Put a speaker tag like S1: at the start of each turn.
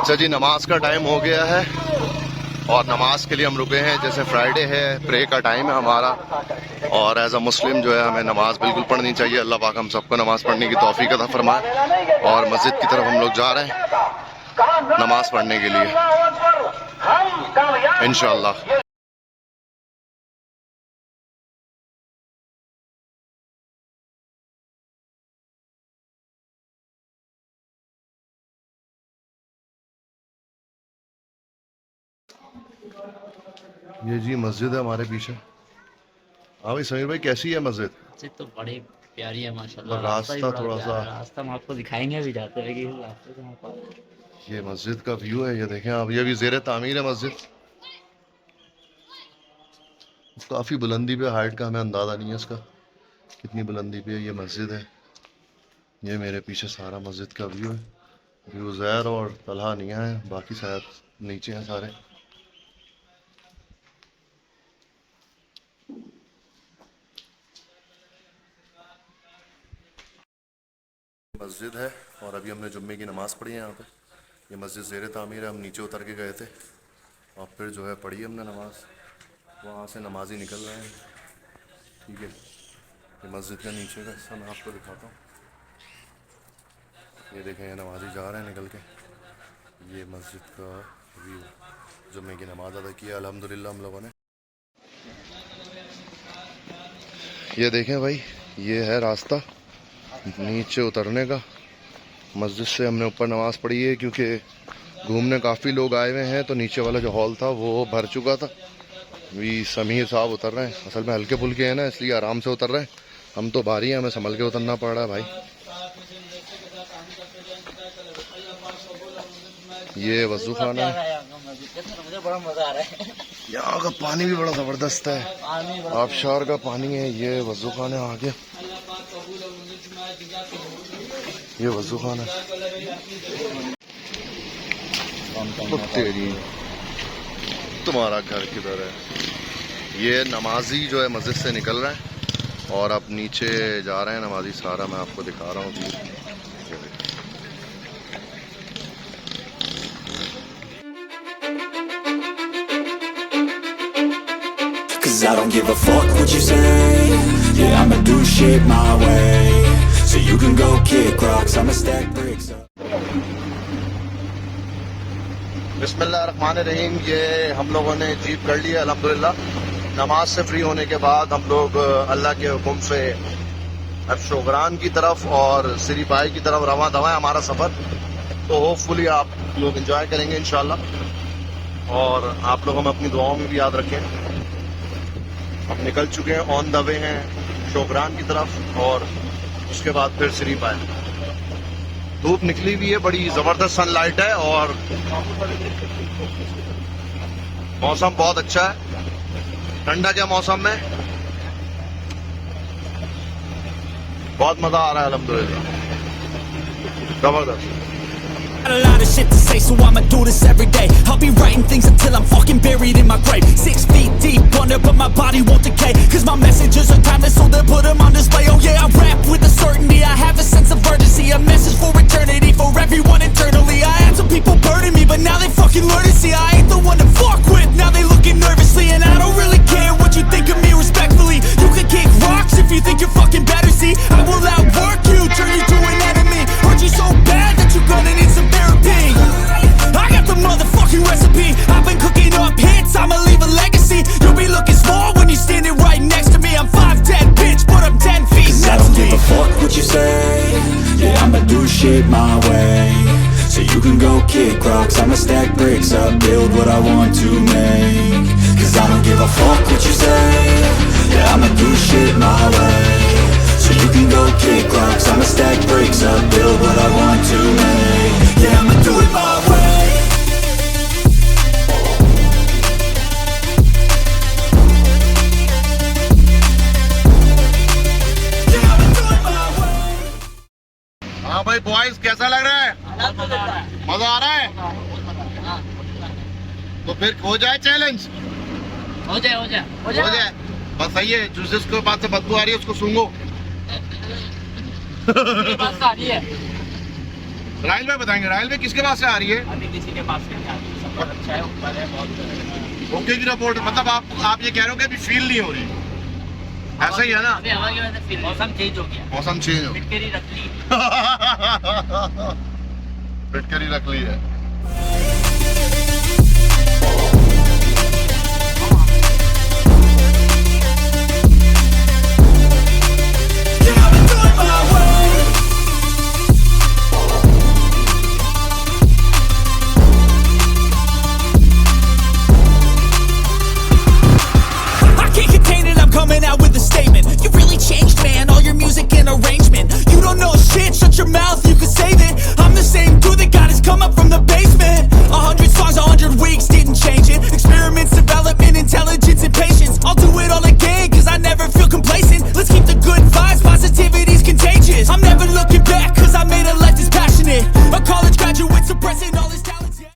S1: अच्छा जी, नमाज का टाइम हो गया है और नमाज के लिए हम रुके हैं। जैसे फ्राइडे है, प्रे का टाइम है हमारा, और एज अ मुस्लिम जो है हमें नमाज बिल्कुल पढ़नी चाहिए। अल्लाह पाक हम सबको नमाज पढ़ने की तौफीक अता फरमाए। और मस्जिद की तरफ हम लोग जा रहे हैं नमाज पढ़ने के लिए इंशाअल्लाह। ये जी मस्जिद है हमारे पीछे। हाँ भाई समीर भाई, कैसी है मस्जिद?
S2: मस्जिद तो बड़ी प्यारी है माशाल्लाह।
S1: और
S2: रास्ता भी
S1: रास्ता
S2: बड़ा
S1: थोड़ा सा,
S2: प्यारा है। रास्ता हम आपको दिखाएंगे भी जाते हुए कि इस रास्ते से हम
S1: ये मस्जिद का व्यू है, ये देखें आप। ये भी ज़ेरे तामीर है मस्जिद। काफ़ी बुलंदी पे, हाइट का हमें अंदाज़ा नहीं है इसका कितनी बुलंदी पे ये मस्जिद है। ये मेरे पीछे सारा मस्जिद का व्यू है। व्यू ज़ैर और तलहा नहीं है, बाकी शायद नीचे हैं सारे। मस्जिद है और अभी हमने जुम्मे की नमाज़ पढ़ी है यहाँ पे। ये मस्जिद ज़ेरे तामीर है। हम नीचे उतर के गए थे और फिर जो है पढ़ी हमने नमाज़। वहाँ से नमाजी निकल रहे हैं। ठीक है, ये मस्जिद का नीचे का हिस्सा मैं आपको दिखाता हूँ। ये देखें, ये नमाजी जा रहे हैं निकल के। ये मस्जिद का व्यू, जुम्मे की नमाज़ अदा की है अल्हम्दुलिल्लाह हम लोगों ने। ये देखें भाई, ये है रास्ता नीचे उतरने का। मस्जिद से हमने ऊपर नमाज़ पढ़ी है क्योंकि घूमने काफ़ी लोग आए हुए हैं, तो नीचे वाला जो हॉल था वो भर चुका था। अभी समीर साहब उतर रहे हैं। असल में हल्के फुल्के हैं ना, इसलिए आराम से उतर रहे हैं। हम तो भारी हैं, हमें संभल के उतरना पड़ रहा है भाई। ये वजू खाना है।
S2: मुझे बड़ा मजा आ रहा है।
S1: यहाँ का पानी भी बड़ा ज़बरदस्त है, आबशार का पानी है। ये वजू खाना आ गया, ये वजू खाना है। तेरी तुम्हारा घर किधर है? ये नमाजी जो है मस्जिद से निकल रहा है और अब नीचे जा रहे हैं नमाजी। सारा मैं आपको दिखा रहा हूँ।
S3: Cause I don't give a fuck what you say. Yeah, I'ma do shit my way. So you can go kick rocks, I'ma stack bricks up.
S1: बिस्मिल्लाहिर्रहमानिर्रहीम। ये हम लोगों ने जीप कर ली है अल्हम्दुलिल्लाह। नमाज से फ्री होने के बाद हम लोग अल्लाह के हुक्म से अब शोगरान की तरफ और सिरी पाई की तरफ रवां दवा है हमारा सफ़र। तो होपफुली आप लोग एंजॉय करेंगे इंशाल्लाह, और आप लोग हम अपनी दुआओं में भी याद रखें। हम निकल चुके हैं, ऑन द वे हैं शोगरान की तरफ, और उसके बाद फिर सिरी पाई। धूप निकली हुई है, बड़ी ज़बरदस्त सनलाइट है और मौसम बहुत अच्छा है, ठंडा क्या मौसम में बहुत मजा आ रहा है अल्हम्दुलिल्लाह, जबरदस्त।
S3: Got a lot of shit to say, so I'ma do this every day. I'll be writing things until I'm fucking buried in my grave. 6 feet deep under, but my body won't decay. Cause my messages are timeless, so they'll put them on display. Oh yeah, I rap with a certainty, I have a sense of urgency. A message for eternity, for everyone internally. I had some people burning me, but now they fucking learn to see I ain't the one to fuck with, now they looking nervously. And I don't really care what you think of me respectfully. You can kick rocks if you think you're fucking better, see I will outwork you, turn you to an enemy. Hurt you so bad that you're gonna need some therapy. I got the motherfucking recipe. I've been cooking up hits, I'ma leave a legacy. You'll be looking small when you're standing right next to me. I'm 5'10", bitch, but I'm 10 feet. Cause I don't give a fuck what you say. Yeah, I'ma do shit my way. So you can go kick rocks, I'ma stack bricks up, build what I want to make. Cause I don't give a fuck what you say. Yeah, I'ma do shit my way. So you can go kick rocks, I'ma stack bricks up, build what I want to make. Yeah, I'ma do it my way. Yeah, I'ma do it my way.
S1: हाँ भाई boys, कैसा लग रहा है? मजा आ रहा है? तो फिर हो जाए चैलेंज,
S2: हो जाए।
S1: बस सही है। जिसके पास से बदबू आ रही है उसको सूंघो।
S2: बात आ रही है।
S1: राइल में बताएंगे, राइल में किसके पास से आ रही है?
S2: अभी किसी के पास नहीं आती, सफर अच्छा है, ऊपर है बहुत।
S1: ओके की रिपोर्ट, मतलब आप ये कह रहे हो कि अभी फील नहीं हो रही, ऐसा ही है ना?
S2: अभी हवा की वजह से मौसम चेंज हो गया,
S1: मौसम चेंज हो
S2: फिटकरी रख ली।
S1: फिटकरी रख ली है।